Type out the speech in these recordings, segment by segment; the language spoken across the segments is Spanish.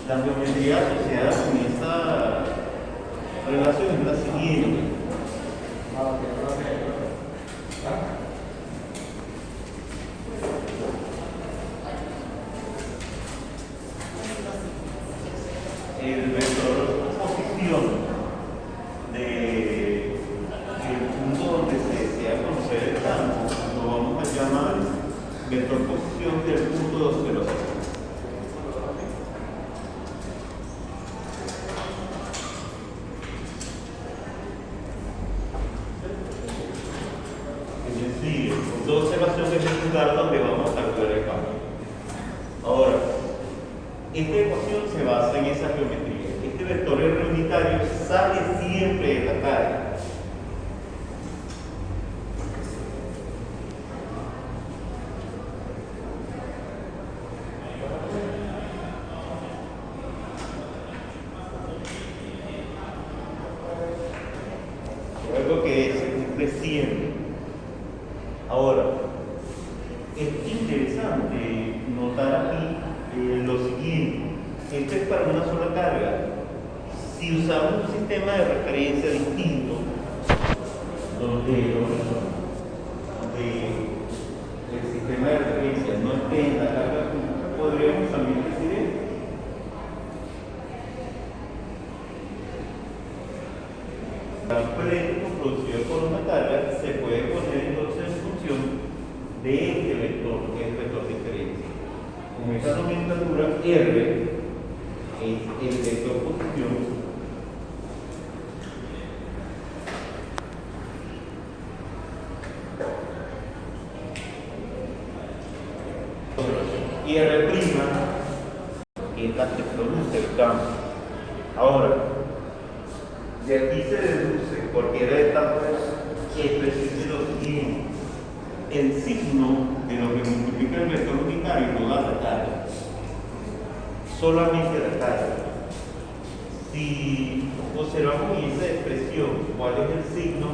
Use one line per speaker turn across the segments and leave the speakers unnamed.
La geometría asociada con esa relación es la siguiente. El vector posición del punto donde se desea conocer el campo lo vamos a llamar vector posición del punto de observación. Es decir, el punto de observación es el lugar donde vamos a calcular el campo. Ahora, esta ecuación se basa en esa geometría. Este vector R unitario sale siempre de la carga. Algo que se cumple siempre. Ahora, es interesante notar aquí lo siguiente. Esto es para una sola carga. Si usamos un sistema de referencia distinto, donde el sistema de referencia no esté en la carga punta, podríamos también decir esto. El campo eléctrico producido por una carga se puede poner entonces en función de este vector, que es el vector de diferencia. Con esa nomenclatura, R es el vector posición y R' es la que produce el campo. Ahora, de aquí se deduce cualquiera de estas expresiones de lo siguiente. El signo de lo que multiplica el vector unitario no da la carga, solamente la carga. Si observamos en esa expresión cuál es el signo,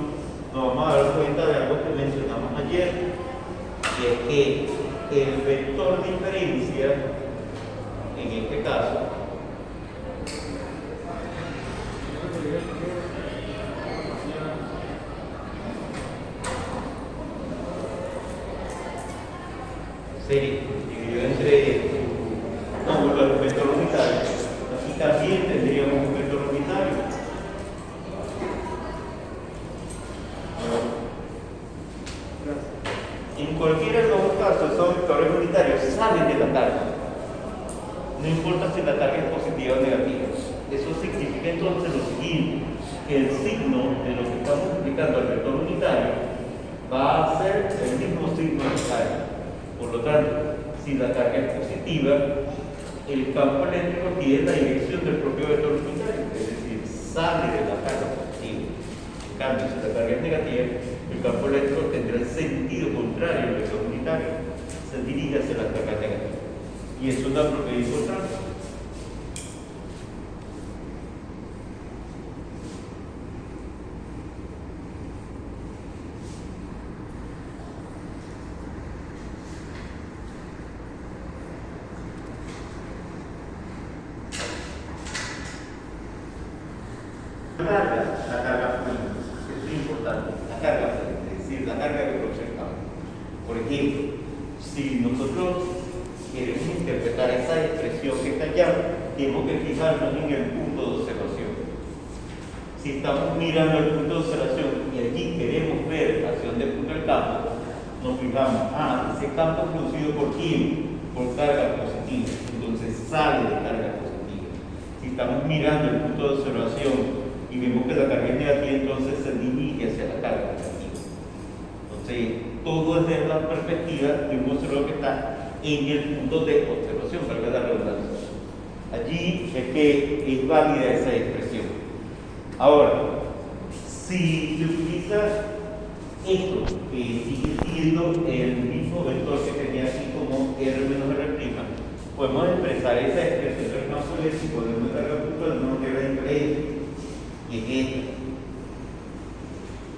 nos vamos a dar cuenta de algo que mencionamos ayer, y es que el vector diferencia, en este caso, sería dividido entre el vector unitario. Aquí también tendríamos un vector unitario. En cualquiera de los dos casos, esos vectores unitarios salen de la carga. No importa si la carga es positiva o negativa. Eso significa entonces lo siguiente, que el signo de lo que estamos multiplicando al vector unitario va a ser el mismo signo de carga. Por lo tanto, si la carga es positiva, el campo eléctrico tiene la dirección del propio vector unitario, es decir, sale de la carga positiva. En cambio, si la carga es negativa, el campo eléctrico tendrá el sentido contrario al vector unitario, se dirige hacia la carga negativa. Y eso es una propiedad importante. La carga fuente, eso es importante, la carga fuente, es decir, la carga que produce el campo. Por ejemplo, si nosotros queremos interpretar esa expresión que está allá, tenemos que fijarnos en el punto de observación. Si estamos mirando el punto de observación y allí queremos ver hacia dónde apunta el campo, nos fijamos, ese campo es producido por quién, por carga positiva, entonces sale de carga positiva. Si estamos mirando el punto de observación y vemos que la carga es negativa, entonces se dirige hacia la carga negativa. Entonces, todo es desde la perspectiva de un observador que está en el punto de observación, valga la redundancia. Allí es que es válida esa expresión. Ahora, si se utiliza esto, que sigue siendo el mismo vector que tenía aquí como R menos R', podemos expresar esa expresión del campo eléctrico de una carga puntual de una manera diferente. Y es esta.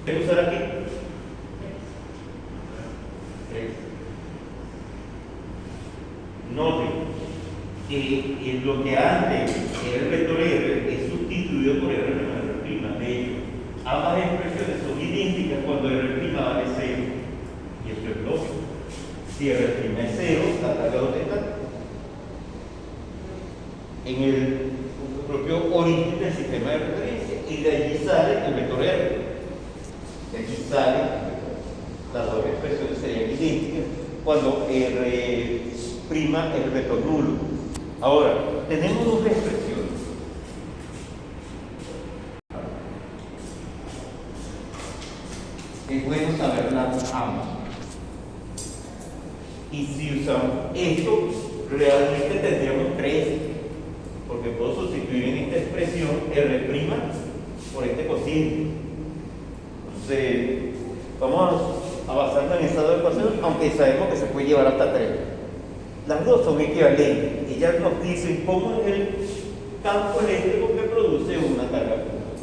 ¿Qué usar aquí? Noten lo que antes era el vector R es sustituido por R menos R'. De hecho, ambas expresiones son idénticas cuando R' vale 0. Y esto es lógico. Si R' es 0, la carga ¿dónde está? En el propio origen del sistema de referencia. Y de allí sale el vector R. De allí sale las dos expresiones serían idénticas cuando R' es el vector nulo. Ahora, tenemos dos expresiones. Es bueno saberlas ambas. Y si usamos esto, realmente tendríamos tres, porque puedo sustituir en esta expresión R' por este cociente. Entonces, vamos a basarnos en esa dos ecuaciones, aunque sabemos que se puede llevar hasta 3. Las dos son equivalentes. Ellas nos dicen cómo es el campo eléctrico que produce una carga puntual.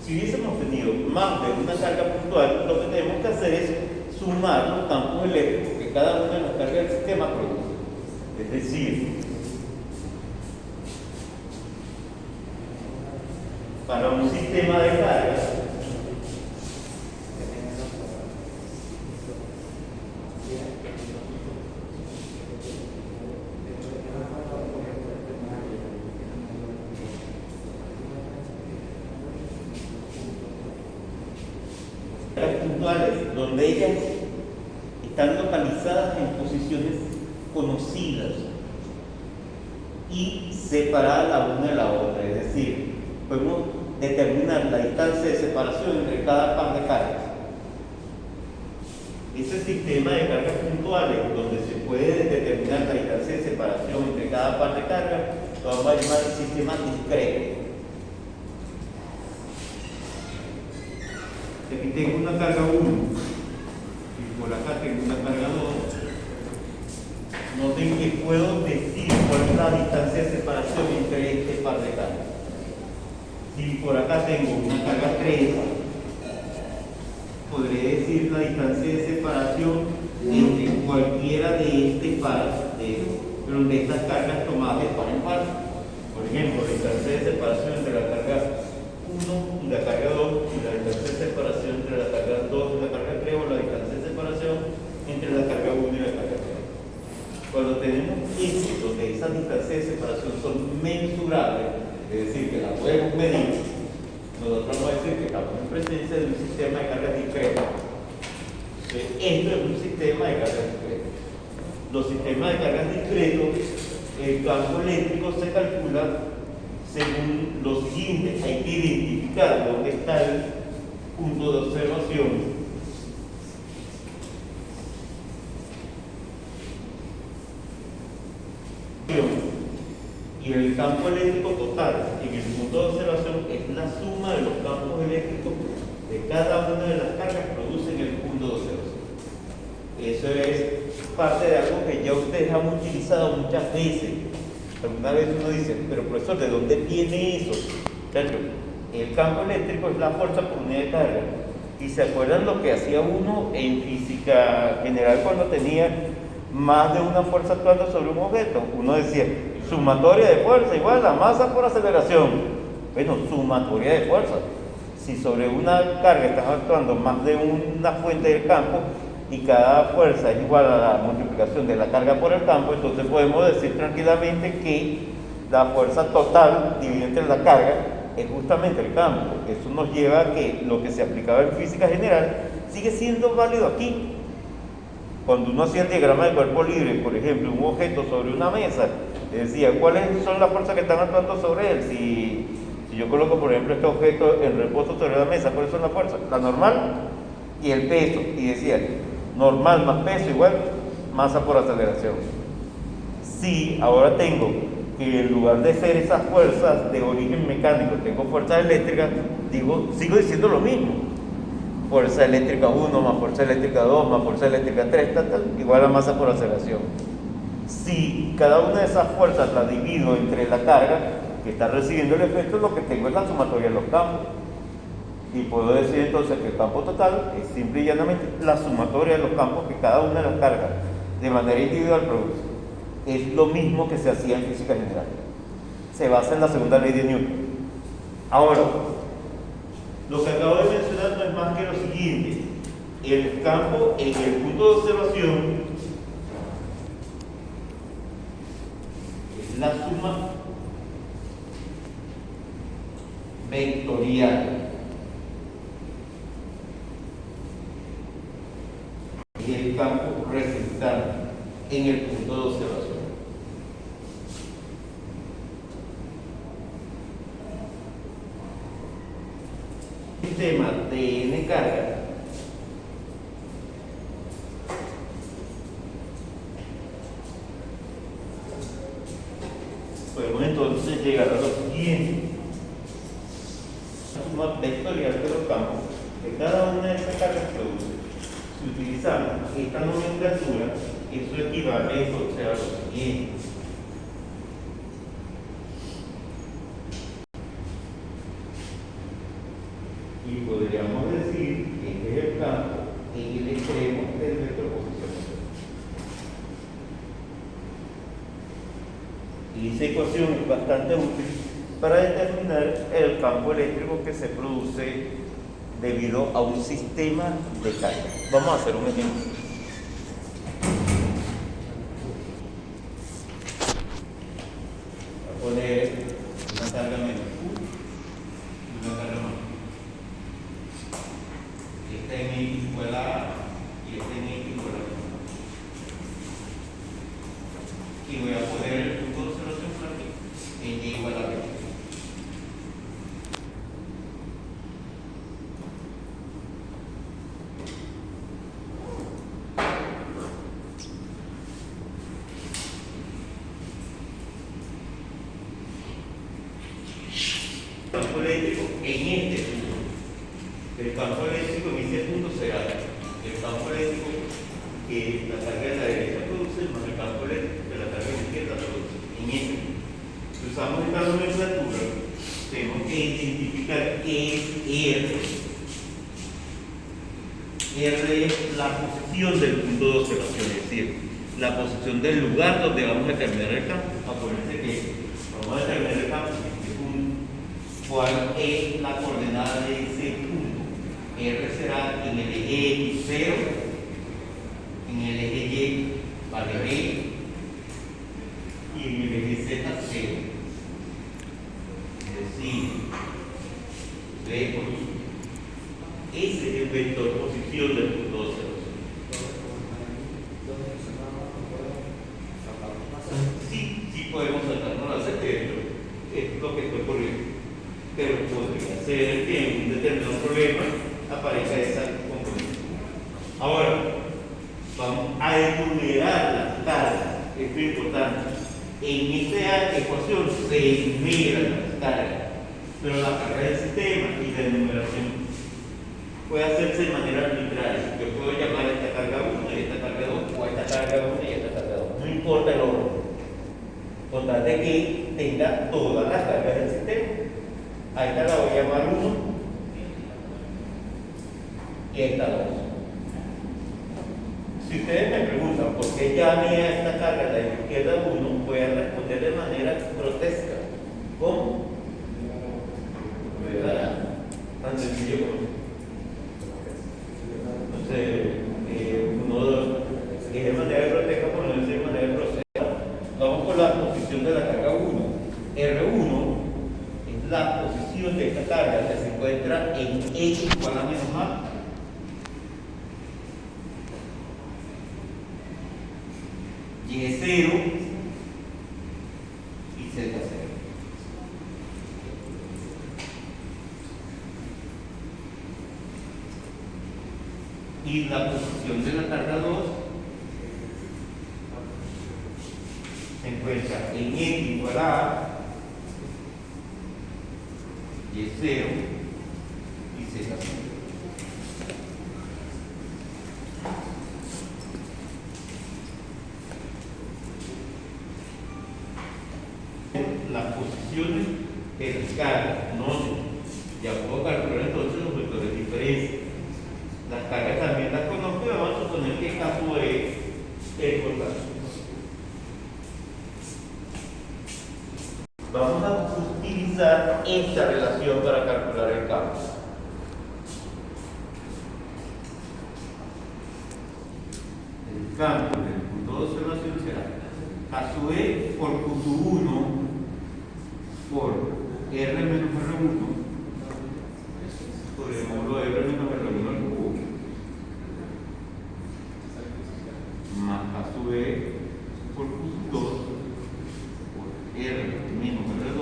Si hubiésemos tenido más de una carga puntual, lo que tenemos que hacer es sumar los campos eléctricos que cada una de las cargas del sistema produce. Es decir, para un sistema de cargas, puntuales, donde ellas están localizadas en posiciones conocidas y separadas la una de la otra, es decir, podemos determinar la distancia de separación entre cada par de cargas. Ese sistema de cargas puntuales, donde se puede determinar la distancia de separación entre cada par de cargas, lo vamos a llamar el sistema discreto. Aquí tengo una carga 1 y por acá tengo una carga 2. Noten que puedo decir cuál es la distancia de separación entre este par de cargas. Si por acá tengo una carga 3, podré decir la distancia de separación entre cualquiera de este par, de estas cargas tomadas de par en par. Por ejemplo, la distancia de separación entre la carga 1 y la carga 2, y la distancia de separación entre la carga 2 y la carga 3, o la distancia de separación entre la carga 1 y la carga 3. Cuando tenemos esto, donde esas distancias de separación son mensurables, es decir, que las podemos medir, nosotros vamos a decir que estamos en presencia de un sistema de cargas discretas. Esto es un sistema de cargas discretas. Los sistemas de cargas discretos, el campo eléctrico se calcula según lo siguiente: hay que identificar dónde está el punto de observación. Y el campo eléctrico total en el punto de observación es la suma de los campos eléctricos de cada una de las cargas que producen el punto de observación. Eso es parte de algo que ya ustedes han utilizado muchas veces. Alguna vez uno dice, pero profesor, ¿de dónde viene eso? El campo eléctrico es la fuerza por unidad de carga. Y se acuerdan lo que hacía uno en física general cuando tenía más de una fuerza actuando sobre un objeto. Uno decía, sumatoria de fuerza igual a masa por aceleración. Bueno, sumatoria de fuerza. Si sobre una carga estás actuando más de una fuente del campo y cada fuerza es igual a la multiplicación de la carga por el campo, entonces podemos decir tranquilamente que la fuerza total dividida entre la carga es justamente el campo. Eso nos lleva a que lo que se aplicaba en física general sigue siendo válido aquí. Cuando uno hacía el diagrama de cuerpo libre, por ejemplo, un objeto sobre una mesa, decía, ¿cuáles son las fuerzas que están actuando sobre él? Si yo coloco, por ejemplo, este objeto en reposo sobre la mesa, ¿cuáles son las fuerzas? La normal y el peso. Y decía, normal más peso igual masa por aceleración. Si ahora tengo que en lugar de ser esas fuerzas de origen mecánico, tengo fuerzas eléctricas, sigo diciendo lo mismo. Fuerza eléctrica 1 más fuerza eléctrica 2 más fuerza eléctrica 3, igual a masa por aceleración. Si cada una de esas fuerzas la divido entre la carga que está recibiendo el efecto, lo que tengo es la sumatoria de los campos. Y puedo decir entonces que el campo total es simple y llanamente la sumatoria de los campos que cada una de las cargas de manera individual produce. es lo mismo que se hacía en física general. Se basa en la segunda ley de Newton. Ahora, lo que acabo de mencionar no es más que lo siguiente. El campo en el punto de observación es la suma vectorial y el campo resultante en el punto de observación. El sistema de n carga podemos entonces llegar a lo siguiente. La suma vectorial de los campos de cada una de estas cargas produce. Si utilizamos esta nomenclatura, eso equivale entonces a lo siguiente. Y podríamos decir que este es el campo en el extremo del vector posicional. Y esa ecuación es bastante útil para determinar el campo eléctrico que se produce debido a un sistema de carga. Vamos a hacer un ejemplo. Voy a poner una carga menos Q y una carga más. Esta en X igual a A y esta en X igual a B. Y voy a poner el punto de observación por aquí en Y igual a B. El campo eléctrico en este punto. El campo eléctrico en este punto será el campo eléctrico que la carga de la derecha produce más el campo eléctrico que la carga de la izquierda produce. En este punto. Si usamos esta nomenclatura, tenemos que identificar qué es R. R es la posición del punto de observación, es decir, la posición del lugar donde vamos a determinar el campo. Acuérdense que vamos a determinar el campo en este punto. ¿Cuál es la coordenada de ese punto? R será en el eje X 0, en el eje Y vale B y en el eje Z 0. Es decir, B por I. Ese es el vector posición del punto de observación. Sí podemos saltarnos la secreta, es lo que estoy poniendo. Pero podría ser que en un determinado problema aparezca esa componente. Ahora, vamos a enumerar las cargas. Esto es importante. En esta ecuación se enumeran las cargas, pero la carga del sistema y la enumeración puede hacerse de manera arbitraria. Yo puedo llamar a esta carga 1 y esta carga 2, o a esta carga 1 y esta carga 2. No importa el orden. Con tal de que tenga todas las cargas del sistema. A esta la voy a llamar 1 y esta 2. Si ustedes me preguntan por qué llamé a esta carga de la izquierda 1, voy a responder de manera grotesca. ¿Cómo? Tan sencillo como eso. Entonces, uno es de manera grotesca, por no decir de manera grosera. Vamos con la posición de la carga 1. R1 es la posición de esta carga que se encuentra en X igual a menos A. Y0 y Z0. Y la posición de la carga 2 se encuentra en X igual a A, Y0 y Z0. Las posiciones de las cargas, no, ya puedo calcular entonces los vectores de diferencia. Las cargas también las conozco y vamos a suponer que el campo es el contrario. campo del punto de observación será K sub E por Q sub 1 por R menos R1 por el módulo de R menos R1 al cubo más K sub E por Q sub 2 por R menos R2.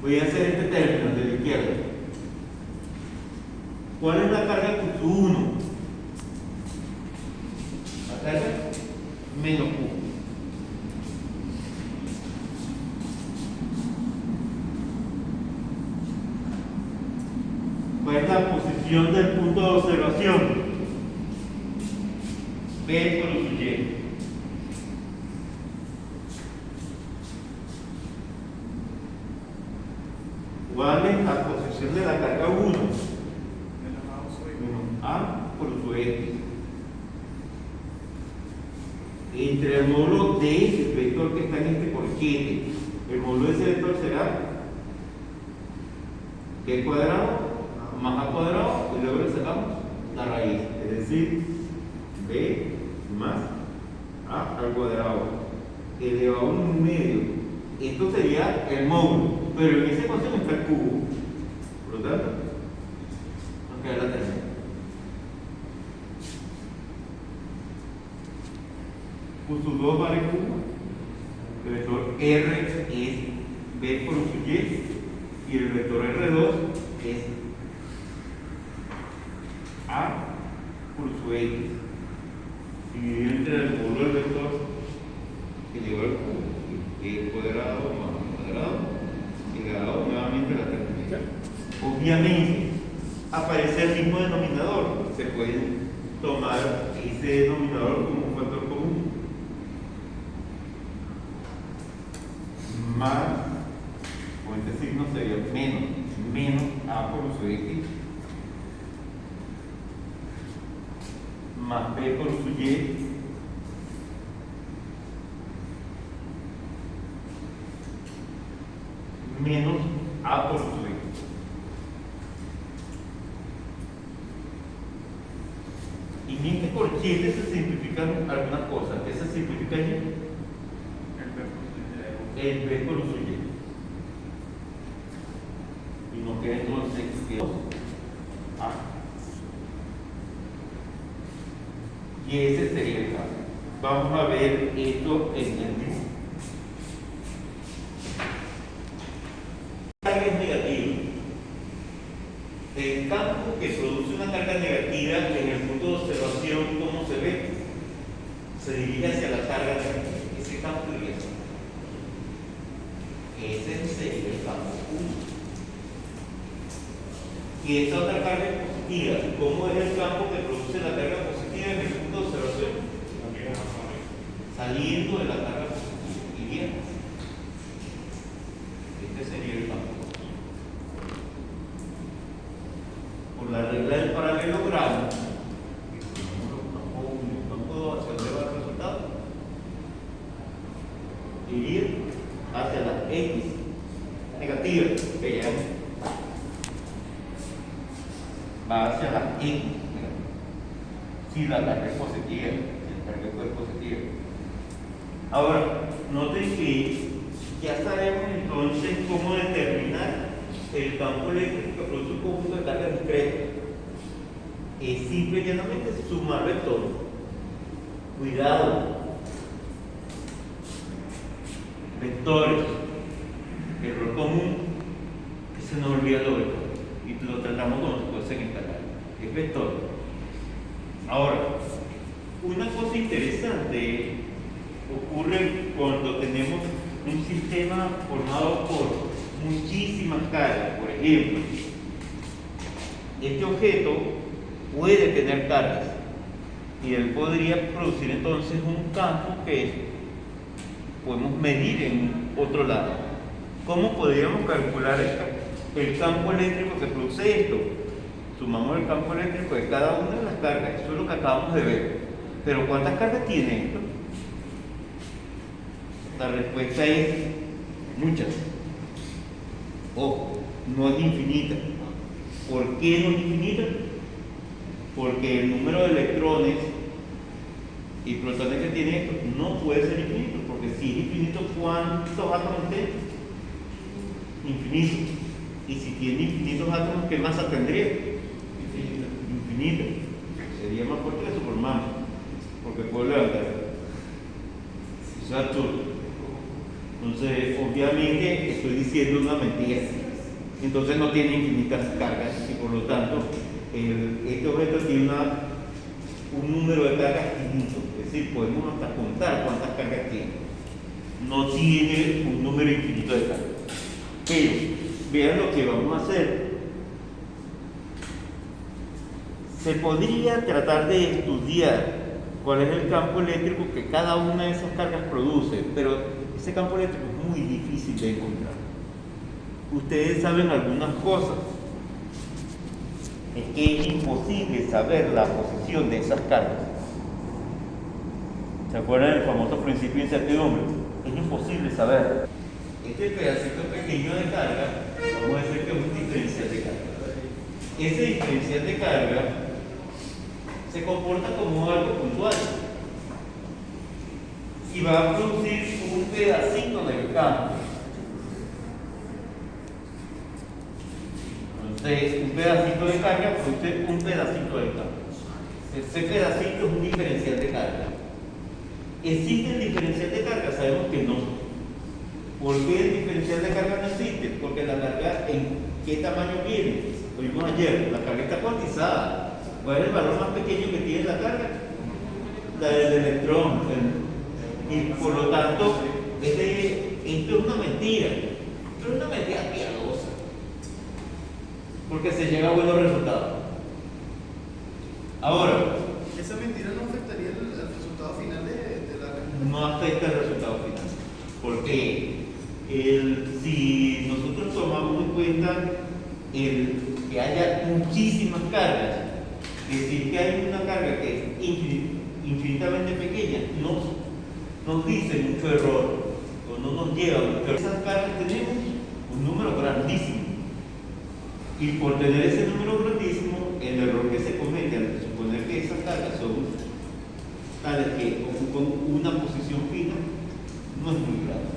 Voy a hacer este término de la izquierda. ¿Cuál es la carga Q sub 1? La carga menos Q. ¿Cuál es la posición del punto de observación? B por su Y. ¿Cuál es la posición de la carga 1? A por su X. Entre el módulo de el vector que está en este corchete, el módulo de ese vector será B cuadrado más A cuadrado y luego le sacamos la raíz, es decir, B más A al cuadrado elevado a 1/2. Esto sería el módulo, pero en esa ecuación está el cubo. Por lo tanto, nos queda la tercera. Q sub 2 vale cubo. El vector R es B por su Y y el vector R2 es A por su X. Dividido entre el módulo del vector elevado al cubo. El cuadrado más el cuadrado elevado nuevamente a la tercera. Obviamente aparece el mismo denominador, se puede tomar ese denominador como un factor común más, o este signo sería menos A por su X más B por su Y menos A por su X. Y en este corchete se simplifican algunas cosas. ¿Qué se simplifica allí? El B por su Y. Y nos queda entonces que A. Y ese sería el caso. Vamos a ver esto en el dibujo. Carga es negativa. El campo que produce una carga negativa en el punto de observación, ¿cómo se ve? Se dirige hacia la carga negativa. Ese campo iría hacia ese sería el campo 1. Y esa otra carga es positiva. ¿Cómo es el campo que produce la carga positiva en el punto de observación? Saliendo de la carga positiva. Iría. Este sería el campo. Por la regla del paralelogramo, no puedo hacia dónde va el resultado. Iría hacia la X negativa, que ya va hacia la X si la carga es positiva, si la carga es positiva. Ahora, noten que ya sabemos entonces cómo determinar el campo eléctrico que produce un conjunto de cargas discretas. Es simple y llanamente sumar vectores. Cuidado. Vectores. Error común. Que se nos olvida lo vector. Y lo tratamos como si fuese en escalar. Es vector. Ahora, una cosa interesante ocurre cuando tenemos un sistema formado por muchísimas cargas. Por ejemplo, este objeto puede tener cargas y él podría producir entonces un campo que podemos medir en otro lado. ¿Cómo podríamos calcular el campo eléctrico que produce esto? Sumamos el campo eléctrico de cada una de las cargas. Eso es lo que acabamos de ver. Pero ¿cuántas cargas tiene esto? La respuesta es muchas. Ojo, no es infinita. ¿Por qué no es infinita? Porque el número de electrones Y protones que tiene esto no puede ser infinito, porque si es infinito, ¿cuántos átomos tiene? Infinito. Y si tiene infinitos átomos, ¿qué masa tendría? Infinita. Sería más fuerte que Superman, porque puede levantar. Eso es absurdo. Entonces, obviamente, estoy diciendo una mentira. Entonces no tiene infinitas cargas y por lo tanto, este objeto tiene un número de cargas finito. Es decir, podemos hasta contar cuántas cargas tiene. No tiene un número infinito de cargas. Pero, vean lo que vamos a hacer. Se podría tratar de estudiar cuál es el campo eléctrico que cada una de esas cargas produce, pero ese campo eléctrico es muy difícil de encontrar. Ustedes saben algunas cosas. Es que es imposible saber la posición de esas cargas. ¿Se acuerdan del famoso principio de incertidumbre? Es imposible saber. Este pedacito pequeño de carga, vamos a decir que es un diferencial de carga. Ese diferencial de carga se comporta como algo puntual y va a producir un pedacito del campo. Entonces, un pedacito de carga produce un pedacito del campo. Ese pedacito es un diferencial de carga. ¿Existe el diferencial de carga? Sabemos que no. ¿Por qué el diferencial de carga no existe? Porque la carga, ¿en qué tamaño viene? Lo vimos ayer, la carga está cuantizada. ¿Cuál es el valor más pequeño que tiene la carga? La del electrón. Y por lo tanto, esto es una mentira. Esto es una mentira piadosa. Porque se llega a buenos resultados. Ahora,
¿esa mentira no afectaría el resultado final de la respuesta?
No afecta el resultado final. Porque si nosotros tomamos en cuenta que haya muchísimas cargas, decir que hay una carga que es infinitamente pequeña nos dice mucho error, o no nos lleva mucho error. Esas cargas tenemos un número grandísimo. Y por tener ese número grandísimo, el error que se comete al suponer que esas cargas son tales que ocupan una posición fija, no es muy grave.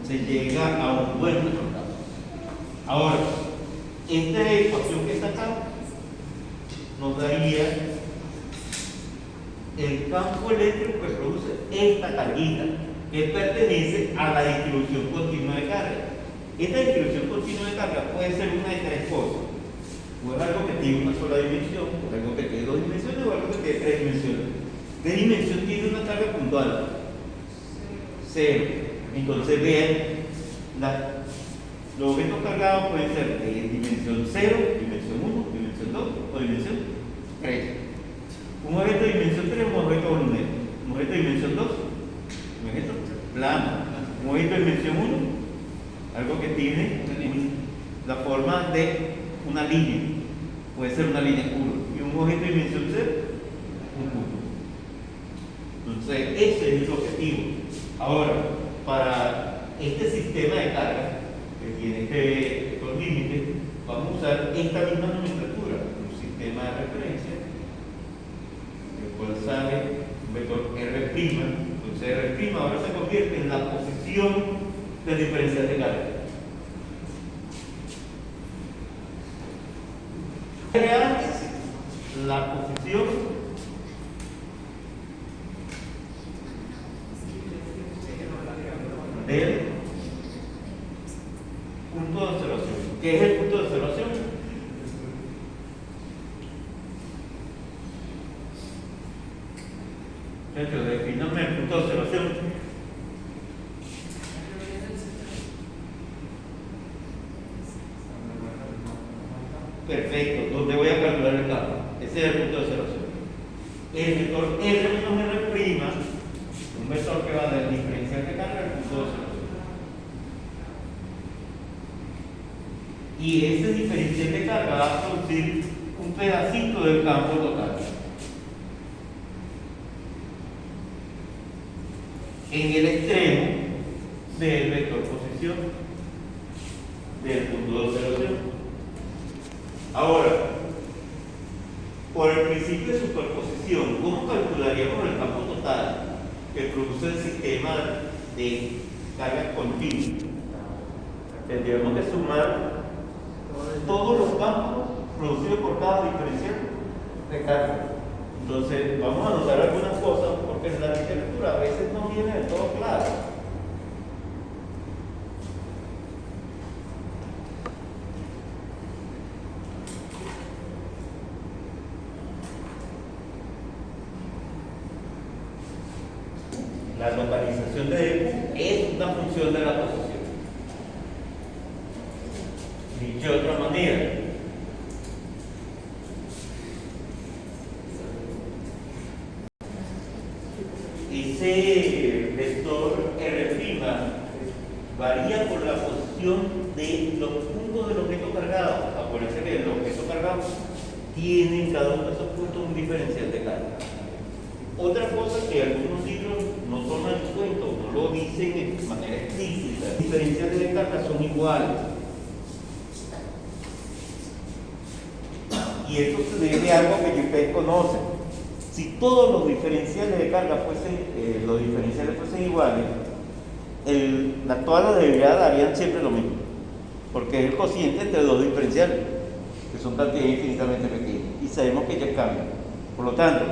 Se llega a un buen resultado. Ahora, esta ecuación que está acá nos daría el campo eléctrico que produce esta carguita, que pertenece a la distribución continua de carga. Esta distribución continua de carga puede ser una de tres cosas. O es algo que tiene una sola dimensión, o es algo que tiene dos dimensiones, o algo que tiene tres dimensiones. ¿Qué dimensión tiene una carga puntual? Cero. Entonces vean, los objetos cargados pueden ser de dimensión 0, dimensión 1, dimensión 2 o dimensión 3. Un objeto de dimensión 3 es un objeto volumétrico. Un objeto de dimensión 2, un objeto plano. Un objeto de dimensión 1, algo que tiene la forma de una línea. Puede ser una línea curva. Y un objeto de dimensión 0, un cubo. Entonces, ese es el objetivo. Ahora, para este sistema de carga que tiene estos límites, vamos a usar esta misma nomenclatura, un sistema de referencia, el cual sale un vector R', entonces R' ahora se convierte en la posición del diferencial de carga. Antes, la posición del punto de observación. ¿Qué es el punto de observación? Defíname el punto de observación. Perfecto, ¿dónde voy a calcular el campo? Ese es el punto de observación. El vector R menos R', un vector que va del diferencial de carga al punto de observación. Y ese diferencial de carga va a producir un pedacito del campo total. En el extremo del vector posición del punto de observación. Ahora, por el principio de superposición, ¿cómo calculamos calcularíamos el campo total que produce el sistema de carga continua. Tendríamos que sumar todos los campos producidos por cada diferencial de carga. Entonces, vamos a anotar algunas cosas porque en la arquitectura a veces no viene de todo claro. La localización de DQ es una función de la posición. Dicho de otra manera, ese vector R' varía por la posición de los puntos del objeto cargado. Acuérdense que el objeto cargado tiene en cada uno de esos puntos un diferencial de carga. Otra cosa que algunos libros no toman en cuenta, no lo dicen de manera explícita, los diferenciales de carga son iguales. Y esto se debe a algo que ustedes conocen. Si todos los diferenciales de carga fuesen iguales, todas las derivadas darían siempre lo mismo, porque es el cociente entre dos diferenciales, que son cantidades infinitamente pequeñas, y sabemos que ellas cambian. Por lo tanto,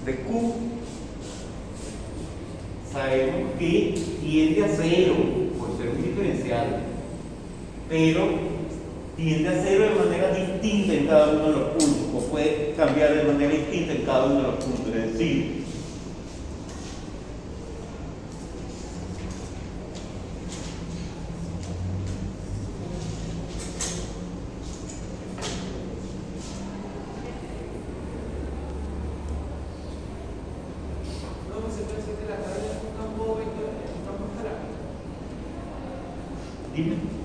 de Q sabemos que tiende a cero por ser un diferencial, pero tiende a cero de manera distinta en cada uno de los puntos, o puede cambiar de manera distinta en cada uno de los puntos. Es decir, dime.